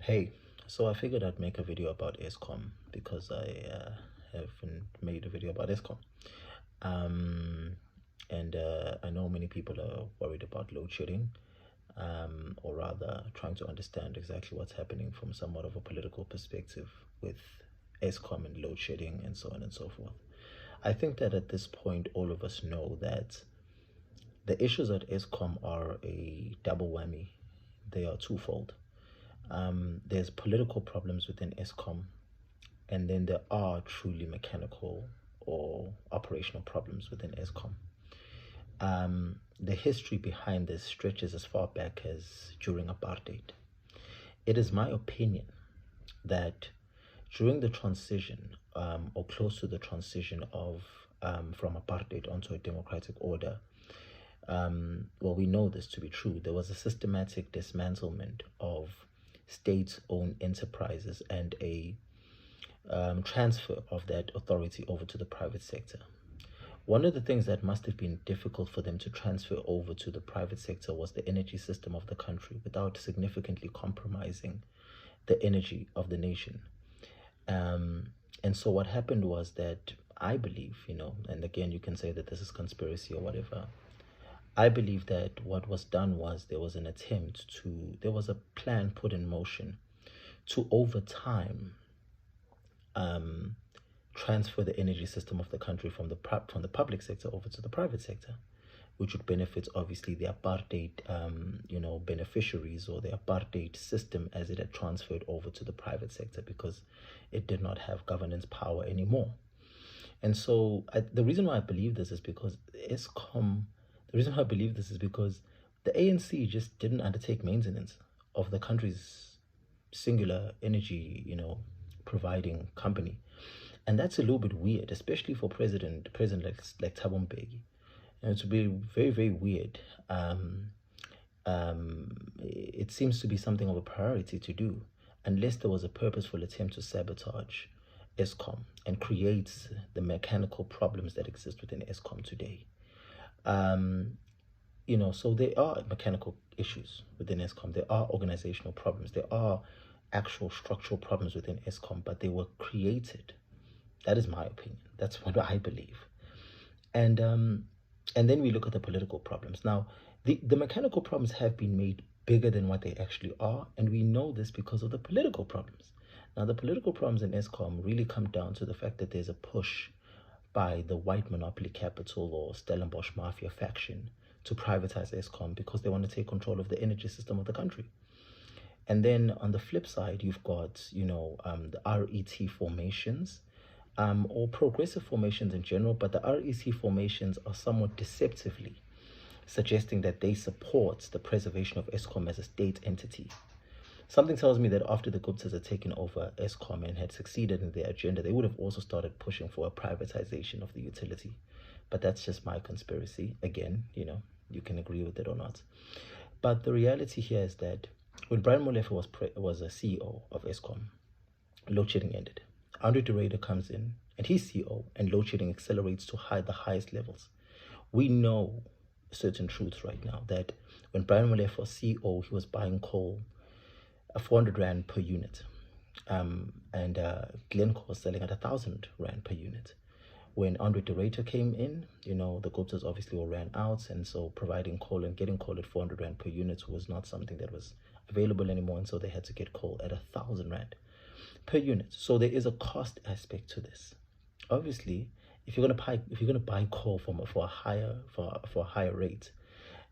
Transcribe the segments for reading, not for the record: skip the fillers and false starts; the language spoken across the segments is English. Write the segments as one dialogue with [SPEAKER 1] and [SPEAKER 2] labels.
[SPEAKER 1] Hey, so I figured I'd make a video about ESCOM because I haven't made a video about ESCOM. Um, and I know many people are worried about load shedding, or rather trying to understand exactly what's happening from somewhat of a political perspective with ESCOM and load shedding and so on and so forth. I think that at this point, all of us know that the issues at ESCOM are a double whammy. They are twofold. There's political problems within ESCOM, and then there are truly mechanical or operational problems within ESCOM. The history behind this stretches as far back as during apartheid. It is my opinion that during the transition, or close to the transition of from apartheid onto a democratic order, well, we know this to be true. There was a systematic dismantlement of state-owned enterprises and a transfer of that authority over to the private sector. One of the things that must have been difficult for them to transfer over to the private sector was the energy system of the country without significantly compromising the energy of the nation. And so what happened was that I believe, and again, you can say that this is conspiracy or whatever. I believe that what was done was there was a plan put in motion to, over time, transfer the energy system of the country from the public sector over to the private sector, which would benefit obviously the apartheid beneficiaries, or the apartheid system as it had transferred over to the private sector, because it did not have governance power anymore. And so the reason why I believe this is because the ANC just didn't undertake maintenance of the country's singular energy, providing company. And that's a little bit weird, especially for president like Thabo Mbeki. And it would be very, very weird. It seems to be something of a priority to do, unless there was a purposeful attempt to sabotage ESCOM and create the mechanical problems that exist within ESCOM today. So there are mechanical issues within ESCOM. There are organizational problems. There are actual structural problems within ESCOM, but they were created. That is my opinion. That's what I believe. And then we look at the political problems. Now, the mechanical problems have been made bigger than what they actually are, and we know this because of the political problems. Now, the political problems in ESCOM really come down to the fact that there's a push by the white monopoly capital or Stellenbosch mafia faction to privatize ESCOM because they want to take control of the energy system of the country. And then on the flip side, you've got, the RET formations, or progressive formations in general, but the RET formations are somewhat deceptively suggesting that they support the preservation of ESCOM as a state entity. Something tells me that after the Guptas had taken over ESCOM and had succeeded in their agenda, they would have also started pushing for a privatization of the utility. But that's just my conspiracy. Again, you can agree with it or not. But the reality here is that when Brian Molefe was a CEO of ESCOM, load shedding ended. Andre de Ruyter comes in and he's CEO, and load shedding accelerates to the highest levels. We know certain truths right now, that when Brian Molefe was CEO, he was buying coal 400 Rand per unit. And Glencore was selling at 1,000 Rand per unit. When Andre de Ruyter came in, the Guptas obviously all ran out, and so providing coal and getting coal at 400 Rand per unit was not something that was available anymore, and so they had to get coal at 1,000 Rand per unit. So there is a cost aspect to this. Obviously, if you're gonna buy coal for a higher rate,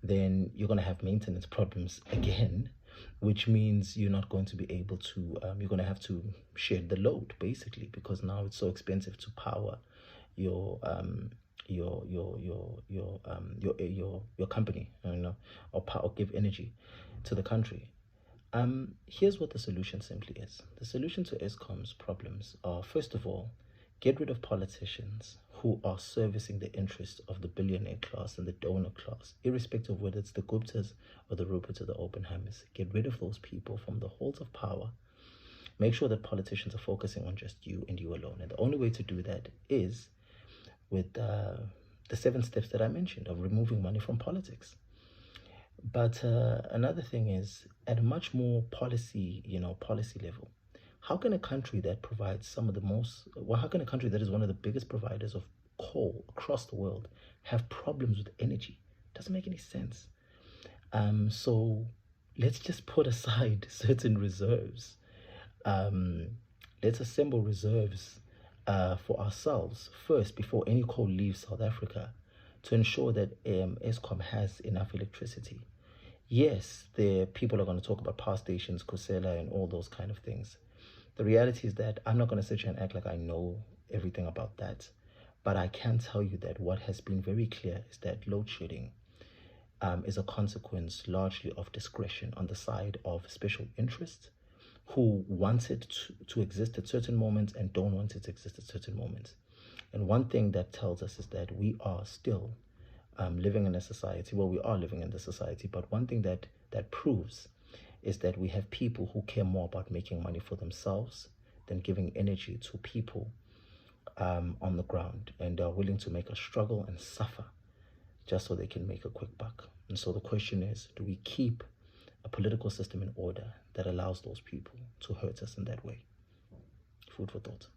[SPEAKER 1] then you're gonna have maintenance problems again, which means you're not going to be able to. You're gonna have to share the load basically, because now it's so expensive to power your company, or give energy to the country. Here's what the solution simply is. The solution to ESCOM's problems are, first of all, get rid of politicians who are servicing the interests of the billionaire class and the donor class, irrespective of whether it's the Guptas or the Ruperts or the Oppenheimers. Get rid of those people from the halls of power. Make sure that politicians are focusing on just you and you alone. And the only way to do that is with the 7 steps that I mentioned of removing money from politics. But another thing is, at a much more policy, policy level, how can a country that provides some of the most, well, how can a country that is one of the biggest providers of coal across the world have problems with energy? Doesn't make any sense. So let's just put aside certain reserves. Um, let's assemble reserves for ourselves first before any coal leaves South Africa, to ensure that Eskom has enough electricity. Yes, the people are going to talk about power stations, Kusela, and all those kind of things. The reality is that I'm not going to sit here and act like I know everything about that. But I can tell you that what has been very clear is that load shedding is a consequence largely of discretion on the side of special interests who want it to exist at certain moments and don't want it to exist at certain moments. And one thing that tells us is that we are still living in a society. Well, we are living in the society, but one thing that proves is that we have people who care more about making money for themselves than giving energy to people on the ground, and are willing to make a struggle and suffer just so they can make a quick buck. And so the question is, do we keep a political system in order that allows those people to hurt us in that way? Food for thought.